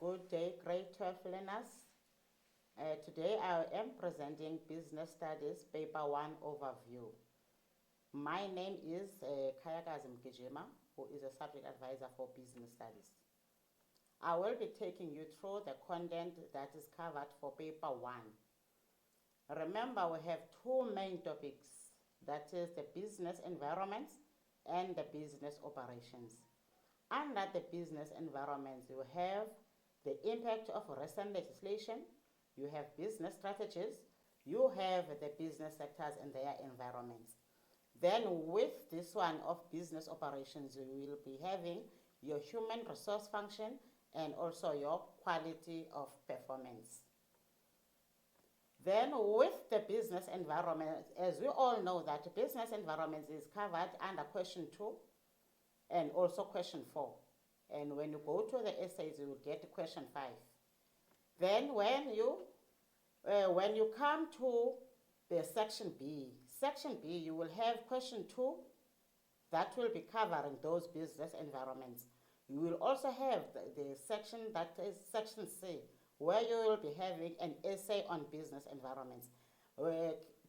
Good day, grade 12 learners. Today I am presenting Business Studies Paper 1 Overview. My name is Kayakazi Mkejima, who is a subject advisor for Business Studies. I will be taking you through the content that is covered for Paper 1. Remember, we have two main topics, that is the business environment and the business operations. Under the business environment, you have the impact of recent legislation, you have business strategies, you have the business sectors and their environments. Then with this one of business operations, you will be having your human resource function and also your quality of performance. Then with the business environment, as we all know that business environment is covered under question 2 and also question 4. And when you go to the essays, you will get question 5. Then when you come to the section B, you will have question 2 that will be covering those business environments. You will also have the section that is section C, where you will be having an essay on business environments.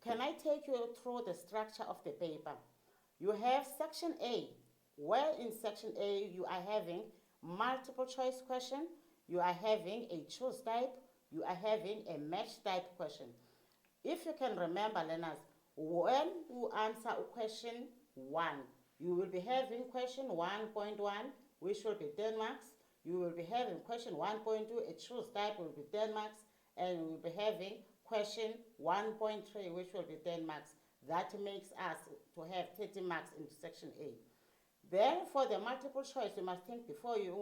Can I take you through the structure of the paper? You have section A, where in section A you are having multiple choice question, you are having a choose type, you are having a match type question. If you can remember, learners, when you answer question 1, you will be having question 1.1, which will be 10 marks. You will be having question 1.2, a choose type will be 10 marks, and you will be having question 1.3, which will be 10 marks. That makes us to have 30 marks in section A. Then for the multiple choice, you must think before you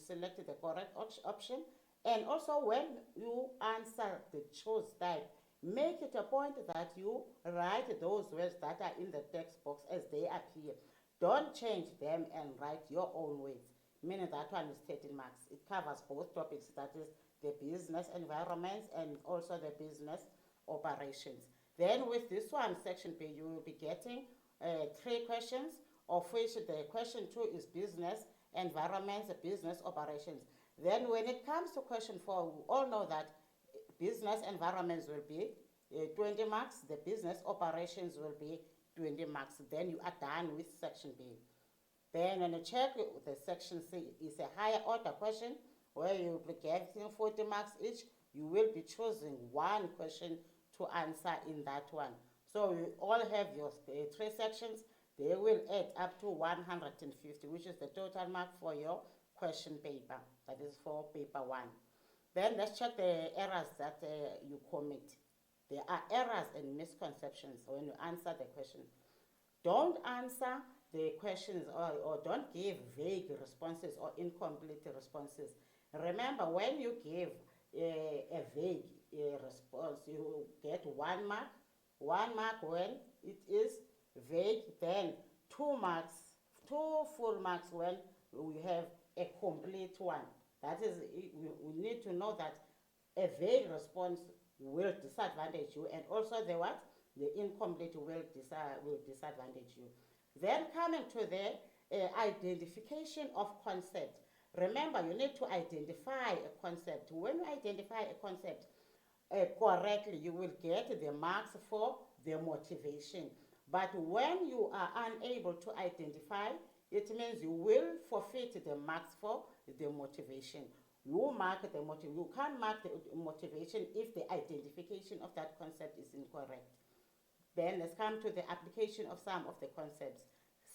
select the correct option. And also when you answer the choose type, make it a point that you write those words that are in the text box as they appear. Don't change them and write your own words, meaning that one is 30 marks. It covers both topics, that is the business environments and also the business operations. Then with this one, section B, you will be getting 3 questions, of which the question 2 is business environments, business operations. Then when it comes to question 4, we all know that business environments will be 20 marks, the business operations will be 20 marks. Then you are done with section B. Then when you check the section C, is a higher order question where you will be getting 40 marks each. You will be choosing one question to answer in that one. So you all have your 3 sections. They will add up to 150, which is the total mark for your question paper. That is for paper 1. Then let's check the errors that you commit. There are errors and misconceptions when you answer the question. Don't answer the questions or don't give vague responses or incomplete responses. Remember, when you give a vague response, you get 1 mark. 1 mark when it is vague, then 2 marks, 2 full marks when we have a complete one. That is, we need to know that a vague response will disadvantage you, and also the what? The incomplete will disadvantage you. Then coming to the identification of concept. Remember, you need to identify a concept. When you identify a concept correctly, you will get the marks for the motivation. But when you are unable to identify, it means you will forfeit the marks for the motivation. You can't mark the motivation if the identification of that concept is incorrect. Then let's come to the application of some of the concepts.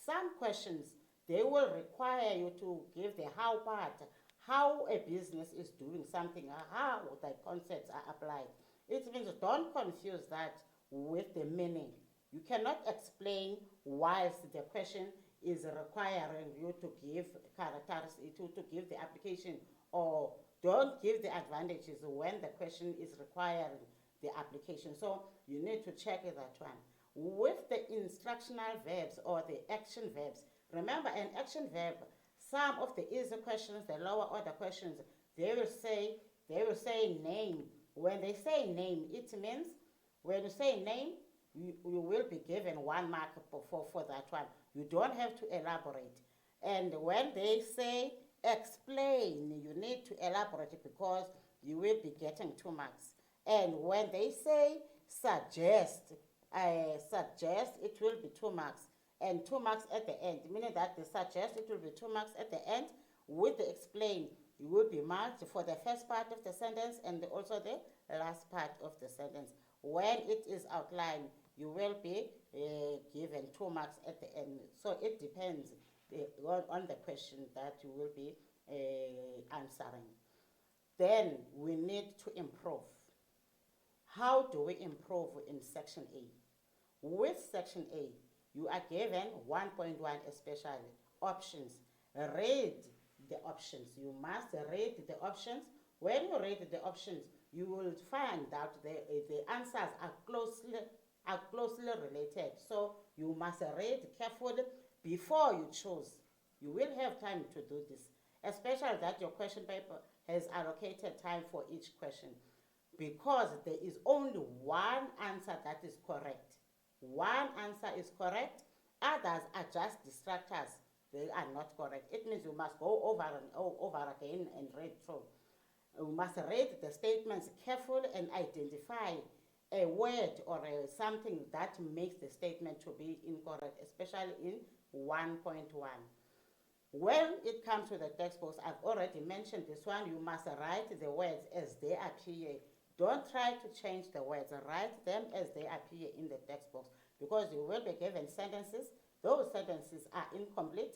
Some questions, they will require you to give the how part, how a business is doing something, how the concepts are applied. It means don't confuse that with the meaning. You cannot explain whilst the question is requiring you to give characteristics, to give the application, or don't give the advantages when the question is requiring the application. So you need to check that one. With the instructional verbs or the action verbs, remember an action verb, some of the easy questions, the lower order questions, they will say name. When they say name, it means when you say name, you will be given 1 mark for that one. You don't have to elaborate. And when they say explain, you need to elaborate because you will be getting 2 marks. And when they say suggest, it will be 2 marks. And 2 marks at the end, meaning that the suggest, it will be 2 marks at the end. With the explain, you will be marked for the first part of the sentence and also the last part of the sentence. When it is outlined, you will be given 2 marks at the end. So it depends on the question that you will be answering. Then we need to improve. How do we improve in section A? With section A, you are given 1.1 especially options. Read the options. You must read the options. When you read the options, you will find out the answers are closely related. So you must read carefully before you choose. You will have time to do this, especially that your question paper has allocated time for each question, because there is only one answer that is correct. One answer is correct, others are just distractors. They are not correct. It means you must go over and over again and read through. You must read the statements carefully and identify a word or something that makes the statement to be incorrect, especially in 1.1. When it comes to the text box, I've already mentioned this one. You must write the words as they appear. Don't try to change the words. Write them as they appear in the text box, because you will be given sentences. Those sentences are incomplete.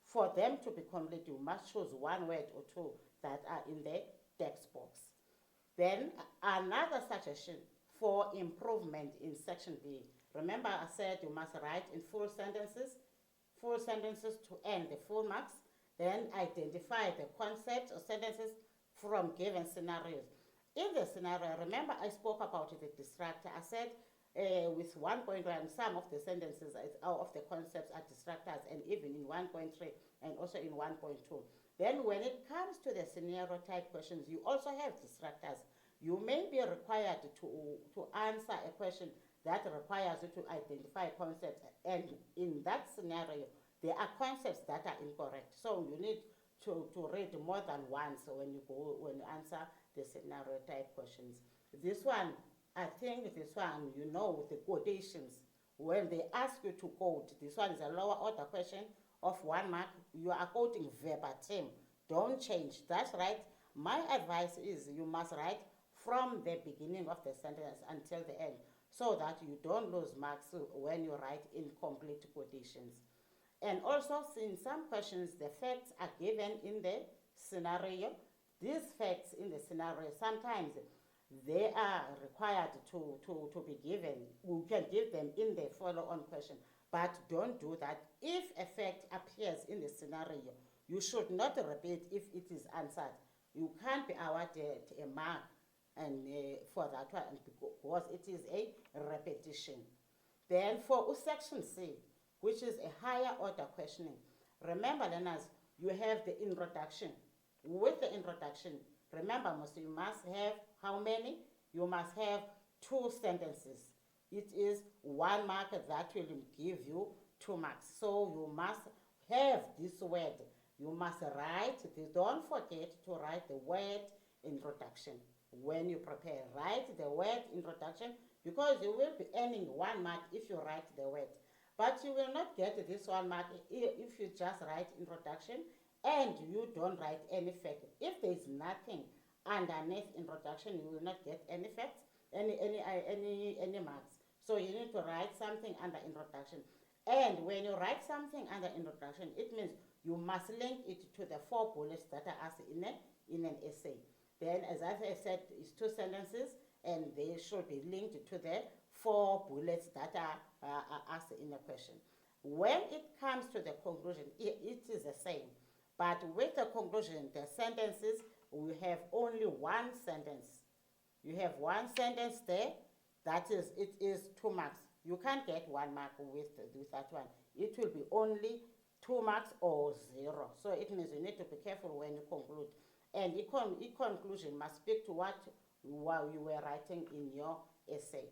For them to be complete, you must choose one word or two that are in the text box. Then another suggestion for improvement in section B. Remember I said you must write in full sentences to earn the full marks. Then identify the concepts or sentences from given scenarios. In the scenario, remember I spoke about the distractor. I said with 1.1, some of the sentences of the concepts are distractors, and even in 1.3 and also in 1.2. Then when it comes to the scenario type questions, you also have distractors. You may be required to answer a question that requires you to identify concepts, and in that scenario, there are concepts that are incorrect. So you need to read more than once when you answer the scenario type questions. This one, I think this one, with the quotations, when they ask you to quote, this one is a lower order question of 1 mark. You are quoting verbatim. Don't change. That's right. My advice is you must write from the beginning of the sentence until the end, so that you don't lose marks when you write incomplete quotations. And also, in some questions, the facts are given in the scenario. These facts in the scenario, sometimes they are required to be given. We can give them in the follow-on question, but don't do that. If a fact appears in the scenario, you should not repeat if it is answered. You can't be awarded a mark and for that one, because it is a repetition. Then for section C, which is a higher order questioning, remember, learners, you have the introduction. With the introduction, remember, you must have how many? You must have 2 sentences. It is 1 mark that will give you 2 marks. So you must have this word. You must write, don't forget to write the word introduction. When you prepare, write the word introduction, because you will be earning 1 mark if you write the word. But you will not get this 1 mark if you just write introduction and you don't write any fact. If there is nothing underneath introduction, you will not get any facts, any marks. So you need to write something under introduction. And when you write something under introduction, it means you must link it to the 4 bullets that are asked in an essay. Then, as I said, it's 2 sentences, and they should be linked to the 4 bullets that are asked in a question. When it comes to the conclusion, it is the same. But with the conclusion, the sentences, we have only 1 sentence. You have 1 sentence there. It is 2 marks. You can't get 1 mark with that one. It will be only 2 marks or 0. So it means you need to be careful when you conclude. And conclusion must speak to what you were writing in your essay.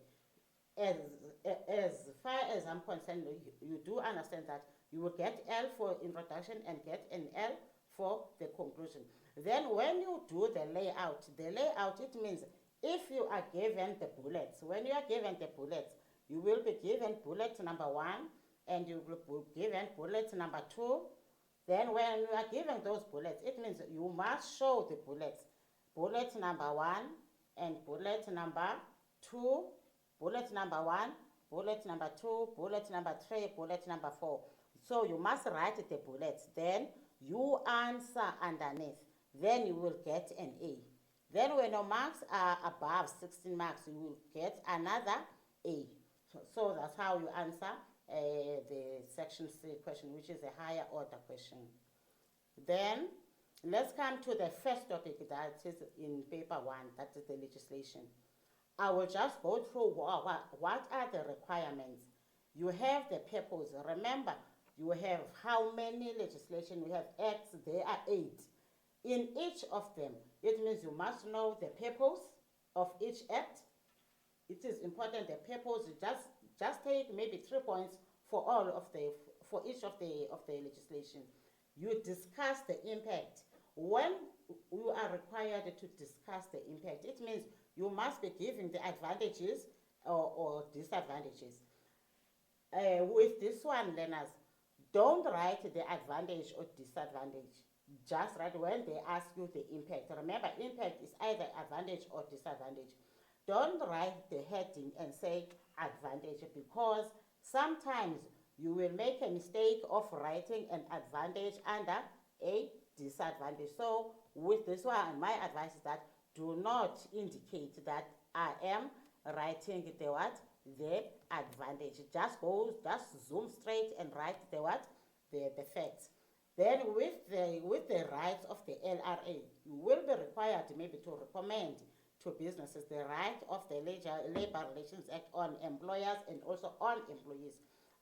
As far as I'm concerned, you do understand that you will get L for introduction and get an L for the conclusion. Then when you do the layout, it means if you are given the bullets, when you are given the bullets, you will be given bullet number 1 and you will be given bullet number 2. Then when you are given those bullets, it means you must show the bullets. Bullet number 1 and bullet number 2, bullet number 1, bullet number 2, bullet number 3, bullet number 4. So you must write the bullets. Then you answer underneath. Then you will get an A. Then when your marks are above 16 marks, you will get another A. So that's how you answer the section C question, which is a higher order question. Then let's come to the first topic that is in paper 1, that is the legislation. I will just go through what are the requirements. You have the purpose. Remember, you have how many legislation we have acts, there are 8. In each of them, it means you must know the purpose of each act. It is important the purpose, just take maybe 3 points for each of the legislation. You discuss the impact. When you are required to discuss the impact, it means you must be giving the advantages or disadvantages. With this one, learners, don't write the advantage or disadvantage. Just write when they ask you the impact. Remember, impact is either advantage or disadvantage. Don't write the heading and say advantage, because sometimes you will make a mistake of writing an advantage under a disadvantage. So with this one, my advice is that do not indicate that I am writing the what? The advantage. Just zoom straight and write the what? The facts. Then with the rights of the LRA, you will be required maybe to recommend to businesses the right of the Labor Relations Act on employers and also on employees.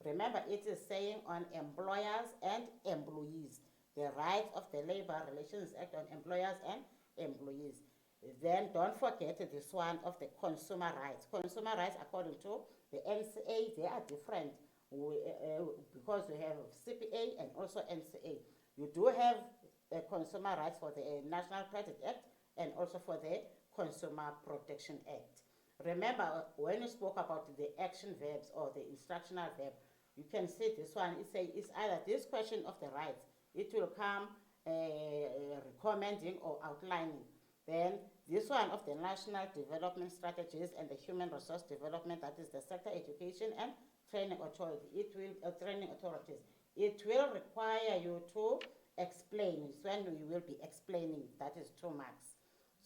Remember, it is saying on employers and employees, the rights of the Labor Relations Act on employers and employees. Then don't forget this one of the consumer rights. Consumer rights, according to the NCA, they are different because we have CPA and also NCA. You do have consumer rights for the National Credit Act and also for the Consumer Protection Act. Remember, when you spoke about the action verbs or the instructional verb, you can see this one. It's either this question of the rights, it will come recommending or outlining. Then this one of the national development strategies and the human resource development, that is the sector education and training authority. Training authorities. It will require you to explain. It's when you will be explaining. That is 2 marks.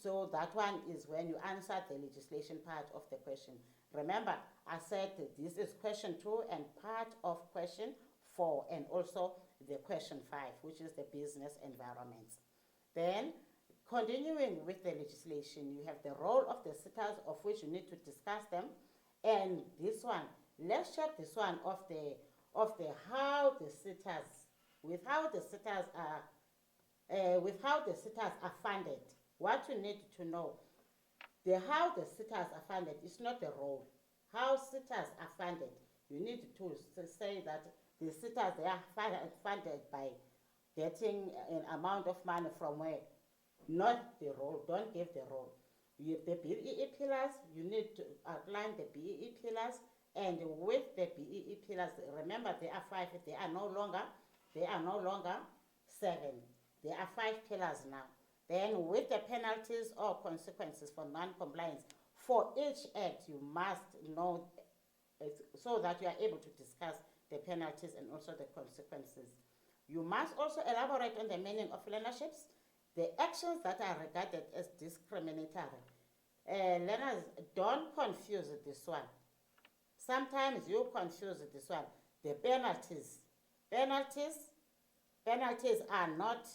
So that one is when you answer the legislation part of the question. Remember, I said this is question 2 and part of question 4 and also the question 5, which is the business environment. Then, continuing with the legislation, you have the role of the sitters, of which you need to discuss them. And this one, let's check this one of the how the sitters are funded. What you need to know, how the sitters are funded is not the role. How sitters are funded, you need to say that the sitters, they are funded by getting an amount of money from where, not the role. Don't give the role. You have the BEE pillars, you need to outline the BEE pillars, and with the BEE pillars, remember there are 5, they are no longer 7. There are 5 pillars now. Then with the penalties or consequences for non-compliance, for each act you must know so that you are able to discuss the penalties and also the consequences. You must also elaborate on the meaning of learnerships, the actions that are regarded as discriminatory. Learners, don't confuse this one. Sometimes you confuse this one. The penalties are not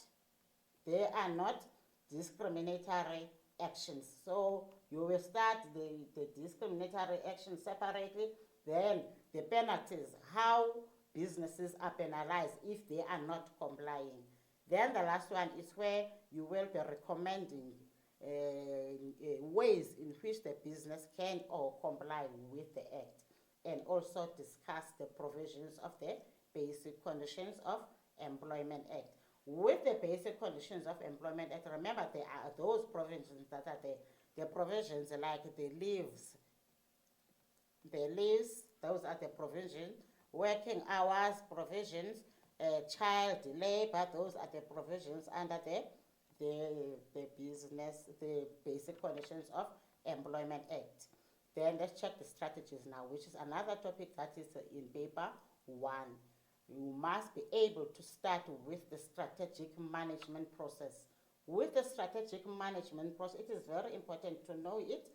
discriminatory actions. So you will start the discriminatory action separately, then the penalties, how businesses are penalized if they are not complying. Then the last one is where you will be recommending ways in which the business can or comply with the act, and also discuss the provisions of the Basic Conditions of Employment Act. with the Basic Conditions of Employment Act. Remember, there are those provisions that are the provisions like the leaves, those are the provisions, working hours provisions, child labor, those are the provisions under the Basic Conditions of Employment Act. Then let's check the strategies now, which is another topic that is in paper 1. You must be able to start with the strategic management process. With the strategic management process, it is very important to know it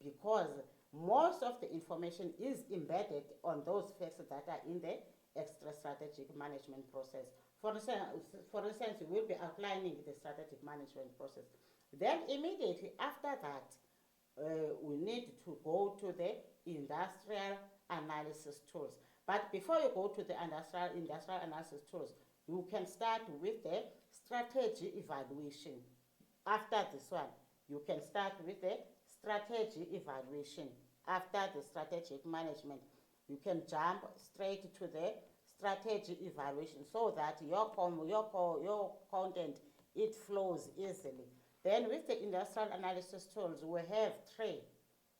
because most of the information is embedded on those facts that are in the extra strategic management process. For instance, we will be outlining the strategic management process. Then immediately after that, we need to go to the industrial analysis tools. But before you go to the industrial analysis tools, you can start with the strategy evaluation. After this one, you can start with the strategy evaluation. After the strategic management, you can jump straight to the strategy evaluation so that your content, it flows easily. Then with the industrial analysis tools, we have 3.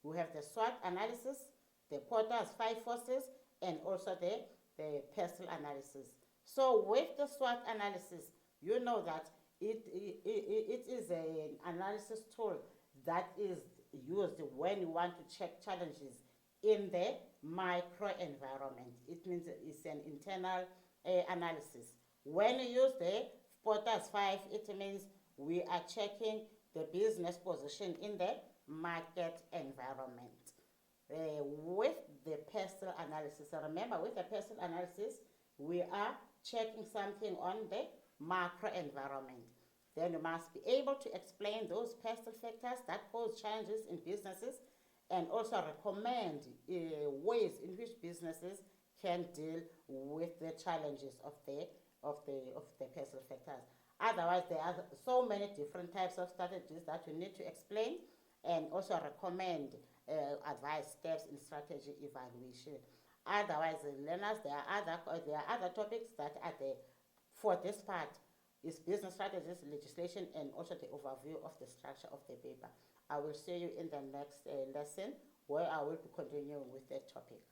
We have the SWOT analysis, the Porter's 5 forces, and also the PESTLE analysis. So with the SWOT analysis, you know that it is an analysis tool that is used when you want to check challenges in the microenvironment. It means it's an internal analysis. When you use the Porter's 5, it means we are checking the business position in the market environment. With the PESTLE analysis, remember with the PESTLE analysis, we are checking something on the macro environment. Then you must be able to explain those PESTLE factors that cause challenges in businesses and also recommend ways in which businesses can deal with the challenges of the PESTLE factors. Otherwise, there are so many different types of strategies that you need to explain and also recommend advice steps in strategy evaluation. Otherwise, learners, there are other topics that are there. For this part is business strategies, legislation, and also the overview of the structure of the paper. I will see you in the next lesson where I will be continuing with that topic.